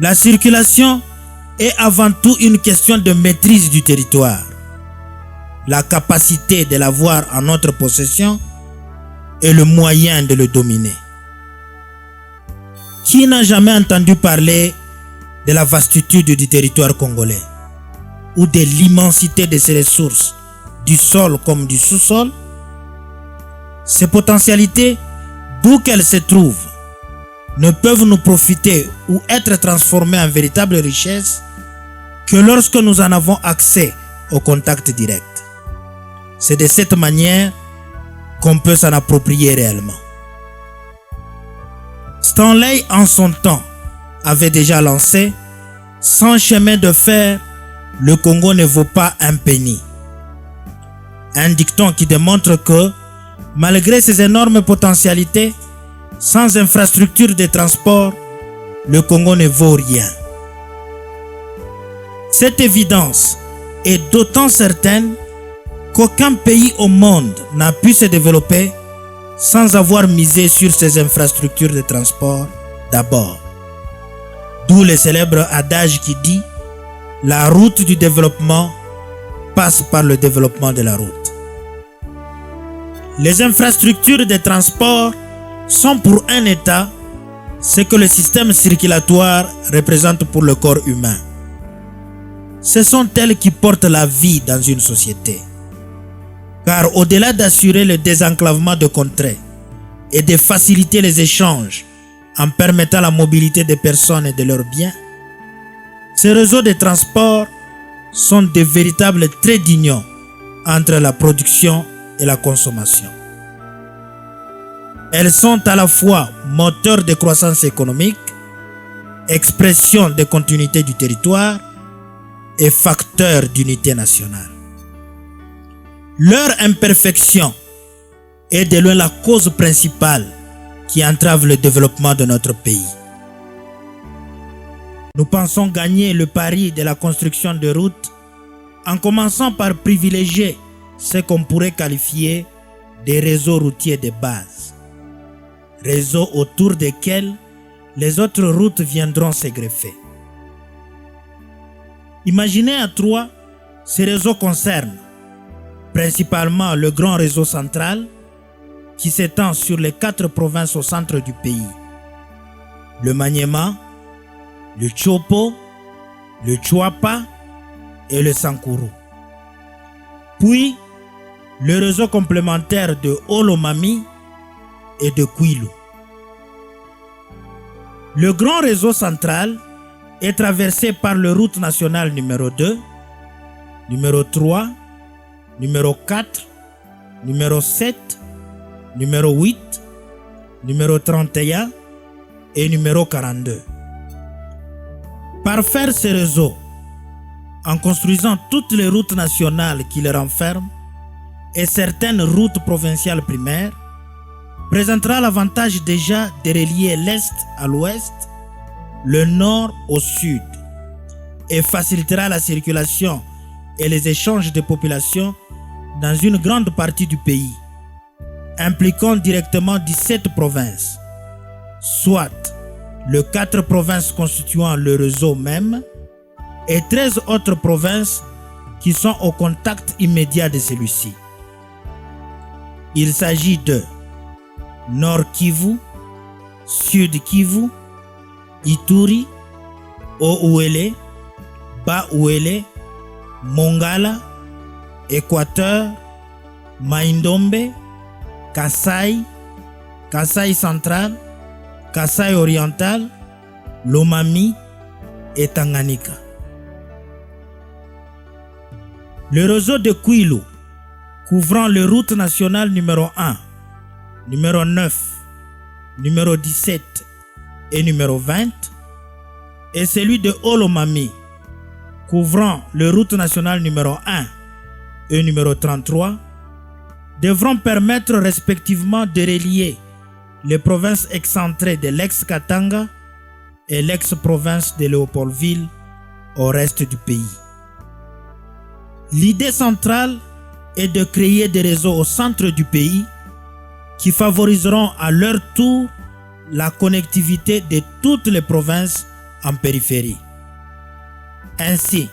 La circulation est avant tout une question de maîtrise du territoire. La capacité de l'avoir en notre possession est le moyen de le dominer. Qui n'a jamais entendu parler de la vastitude du territoire congolais ou de l'immensité de ses ressources, du sol comme du sous-sol? Ces potentialités, d'où qu'elles se trouvent, ne peuvent nous profiter ou être transformées en véritable richesse que lorsque nous en avons accès au contact direct. C'est de cette manière qu'on peut s'en approprier réellement. Stanley, en son temps, avait déjà lancé « Sans chemin de fer, le Congo ne vaut pas un penny ». Un dicton qui démontre que, malgré ses énormes potentialités, sans infrastructure de transport, le Congo ne vaut rien. Cette évidence est d'autant certaine qu'aucun pays au monde n'a pu se développer sans avoir misé sur ses infrastructures de transport d'abord. D'où le célèbre adage qui dit « La route du développement passe par le développement de la route ». Les infrastructures de transport sont pour un État ce que le système circulatoire représente pour le corps humain. Ce sont elles qui portent la vie dans une société. Car au-delà d'assurer le désenclavement de contrées et de faciliter les échanges en permettant la mobilité des personnes et de leurs biens, ces réseaux de transport sont de véritables traits d'union entre la production et la consommation. Elles sont à la fois moteurs de croissance économique, expression de continuité du territoire et facteurs d'unité nationale. Leur imperfection est de loin la cause principale qui entrave le développement de notre pays. Nous pensons gagner le pari de la construction de routes en commençant par privilégier ce qu'on pourrait qualifier des réseaux routiers de base, réseaux autour desquels les autres routes viendront se greffer. Imaginez à trois, ces réseaux concernent principalement le grand réseau central qui s'étend sur les 4 provinces au centre du pays. Le Maniema, le Chopo, le Chouapa et le Sankuru. Puis, le réseau complémentaire de Olomami et de Kwilu. Le grand réseau central est traversé par la route nationale numéro 2, numéro 3, numéro 4, numéro 7, numéro 8, numéro 31 et numéro 42. Par faire ces réseaux, en construisant toutes les routes nationales qui les renferment et certaines routes provinciales primaires, présentera l'avantage déjà de relier l'Est à l'Ouest, le Nord au Sud, et facilitera la circulation et les échanges de populations dans une grande partie du pays, impliquant directement 17 provinces, soit les 4 provinces constituant le réseau même et 13 autres provinces qui sont au contact immédiat de celui-ci. Il s'agit de Nord Kivu, Sud Kivu, Ituri, Haut-Uélé, Bas-Uélé, Mongala, Équateur, Maïndombe, Kasaï, Kasaï central, Kasaï oriental, Lomami et Tanganyika. Le réseau de Kwilu, couvrant les routes nationales numéro 1, numéro 9, numéro 17 et numéro 20, et celui de Olomami, couvrant les routes nationales numéro 1 et numéro 33, devront permettre respectivement de relier les provinces excentrées de l'ex-Katanga et l'ex-province de Léopoldville au reste du pays. L'idée centrale est de créer des réseaux au centre du pays qui favoriseront à leur tour la connectivité de toutes les provinces en périphérie. Ainsi,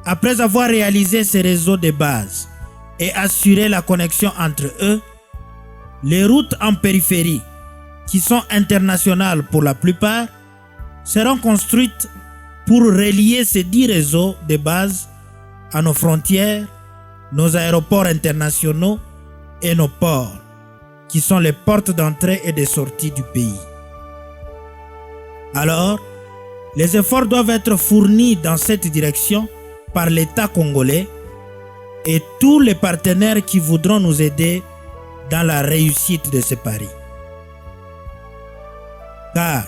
après avoir réalisé ces réseaux de base et assuré la connexion entre eux, les routes en périphérie, qui sont internationales pour la plupart, seront construites pour relier ces 10 réseaux de base à nos frontières, nos aéroports internationaux et nos ports, qui sont les portes d'entrée et de sortie du pays. Alors, les efforts doivent être fournis dans cette direction par l'État congolais et tous les partenaires qui voudront nous aider dans la réussite de ce pari. Car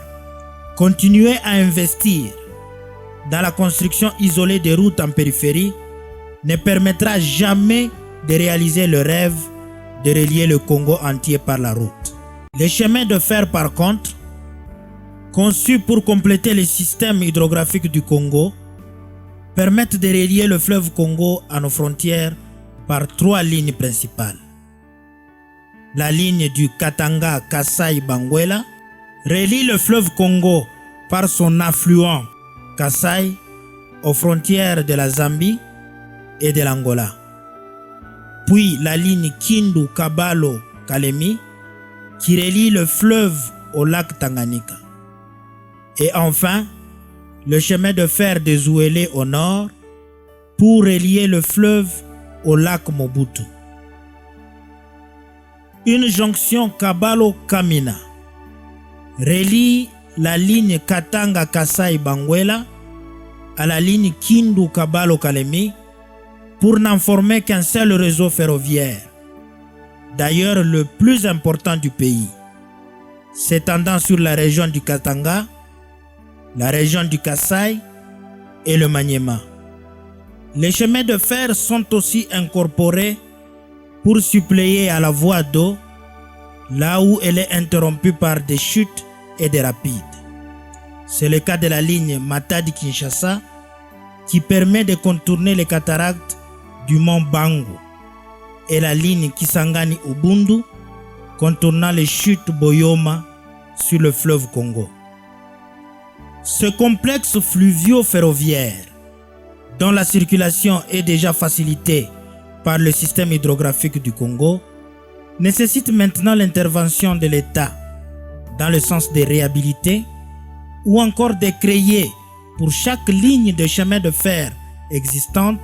continuer à investir dans la construction isolée des routes en périphérie ne permettra jamais de réaliser le rêve de relier le Congo entier par la route. Les chemins de fer, par contre, conçus pour compléter le système hydrographique du Congo, permettent de relier le fleuve Congo à nos frontières par 3 lignes principales. La ligne du Katanga-Kasai-Banguela relie le fleuve Congo par son affluent Kasai aux frontières de la Zambie et de l'Angola. Puis la ligne Kindu-Kabalo-Kalemi qui relie le fleuve au lac Tanganyika. Et enfin, le chemin de fer de Zouélé au nord pour relier le fleuve au lac Mobutu. Une jonction Kabalo-Kamina relie la ligne Katanga-Kasai-Banguela à la ligne Kindu-Kabalo-Kalemi pour n'en former qu'un seul réseau ferroviaire, d'ailleurs le plus important du pays, s'étendant sur la région du Katanga, la région du Kasai et le Maniema. Les chemins de fer sont aussi incorporés pour suppléer à la voie d'eau là où elle est interrompue par des chutes et des rapides. C'est le cas de la ligne Matadi-Kinshasa qui permet de contourner les cataractes du mont Bango et la ligne Kisangani-Ubundu contournant les chutes Boyoma sur le fleuve Congo. Ce complexe fluvio-ferroviaire, dont la circulation est déjà facilitée par le système hydrographique du Congo, nécessite maintenant l'intervention de l'État dans le sens de réhabiliter ou encore de créer pour chaque ligne de chemin de fer existante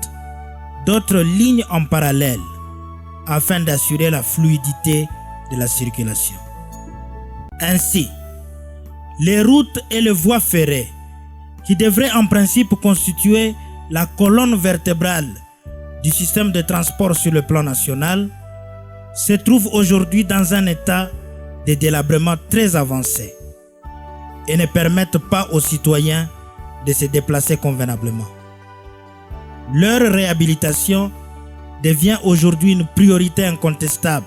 d'autres lignes en parallèle afin d'assurer la fluidité de la circulation. Ainsi, les routes et les voies ferrées, qui devraient en principe constituer la colonne vertébrale du système de transport sur le plan national, se trouvent aujourd'hui dans un état de délabrement très avancé et ne permettent pas aux citoyens de se déplacer convenablement. Leur réhabilitation devient aujourd'hui une priorité incontestable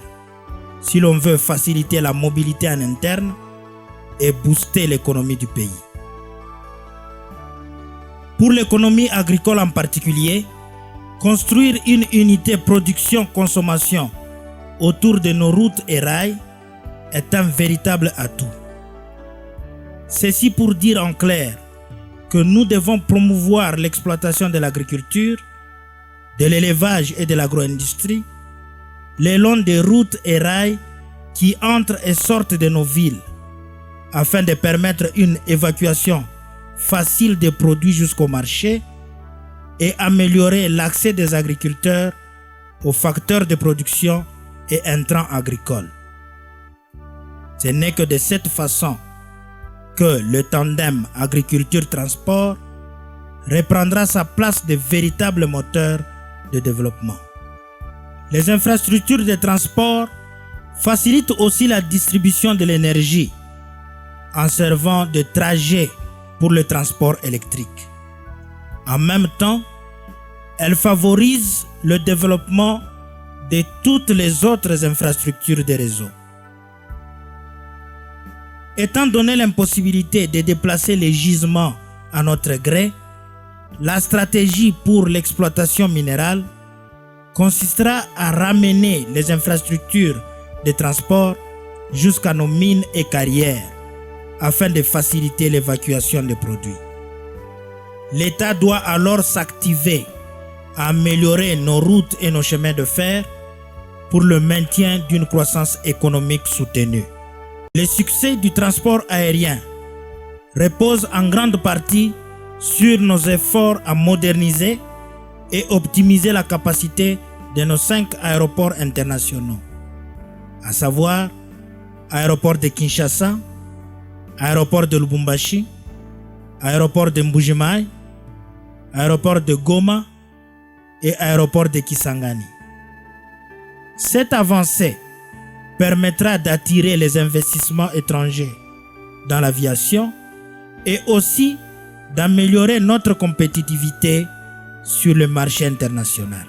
si l'on veut faciliter la mobilité en interne et booster l'économie du pays. Pour l'économie agricole en particulier, construire une unité production-consommation autour de nos routes et rails est un véritable atout. Ceci pour dire en clair que nous devons promouvoir l'exploitation de l'agriculture, de l'élevage et de l'agro-industrie le long des routes et rails qui entrent et sortent de nos villes afin de permettre une évacuation facile des produits jusqu'au marché et améliorer l'accès des agriculteurs aux facteurs de production et intrants agricoles. Ce n'est que de cette façon que le tandem agriculture-transport reprendra sa place de véritable moteur de développement. Les infrastructures de transport facilitent aussi la distribution de l'énergie en servant de trajet pour le transport électrique. En même temps, elles favorisent le développement de toutes les autres infrastructures de réseau. Étant donné l'impossibilité de déplacer les gisements à notre gré, la stratégie pour l'exploitation minérale consistera à ramener les infrastructures de transport jusqu'à nos mines et carrières afin de faciliter l'évacuation des produits. L'État doit alors s'activer à améliorer nos routes et nos chemins de fer pour le maintien d'une croissance économique soutenue. Le succès du transport aérien repose en grande partie sur nos efforts à moderniser et optimiser la capacité de nos 5 aéroports internationaux, à savoir aéroport de Kinshasa, aéroport de Lubumbashi, aéroport de Mbuji-Mayi, aéroport de Goma et aéroport de Kisangani. Cette avancée permettra d'attirer les investissements étrangers dans l'aviation et aussi d'améliorer notre compétitivité sur le marché international.